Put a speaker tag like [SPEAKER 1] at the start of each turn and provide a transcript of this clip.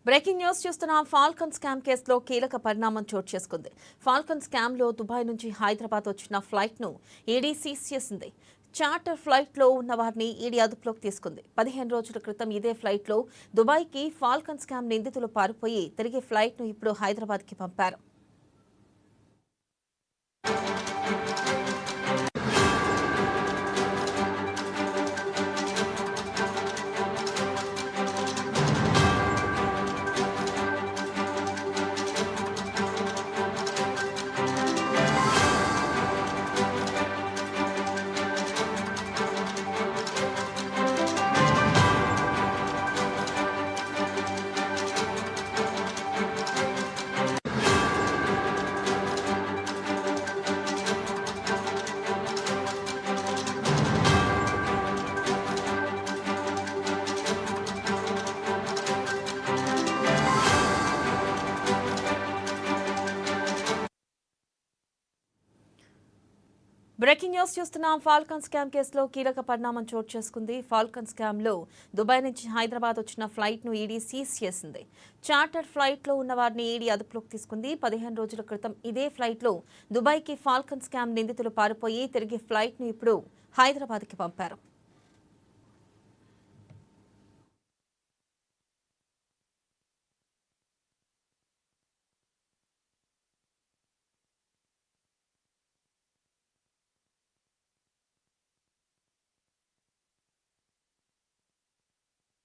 [SPEAKER 1] Breaking news చూస్తున్నాం. Falcon scam కేసులో కీలక పరిణామం చోటు చేసుకుంది. ఫాల్కన్ స్కామ్ లో దుబాయ్ నుంచి హైదరాబాద్ వచ్చిన ఫ్లైట్ ను ఈడీ సీజ్ చేసింది. చార్టర్ ఫ్లైట్ లో ఉన్న వారిని ఈడీ అదుపులోకి తీసుకుంది. 15 రోజుల క్రితం ఇదే ఫ్లైట్ లో దుబాయ్ కి ఫాల్కన్ స్కామ్ నిందితులు పారిపోయి తిరిగి ఫ్లైట్ ను ఇప్పుడు హైదరాబాద్ కి పంపారు. బ్రేకింగ్ న్యూస్ చూస్తున్నాం. ఫాల్కన్ స్కామ్ కేసులో కీలక పరిణామం చోటు చేసుకుంది. ఫాల్కన్ స్కామ్ లో దుబాయ్ నుంచి హైదరాబాద్ వచ్చిన ఫ్లైట్ ను ఈడీ సీజ్ చేసింది. చార్టర్ ఫ్లైట్ లో ఉన్న వారిని ఈడీ అదుపులోకి తీసుకుంది. 15 రోజుల క్రితం ఇదే ఫ్లైట్ లో దుబాయ్ కి ఫాల్కన్ స్కామ్ నిందితులు పారిపోయి తిరిగి ఫ్లైట్ ను ఇప్పుడు హైదరాబాద్ కి పంపారు.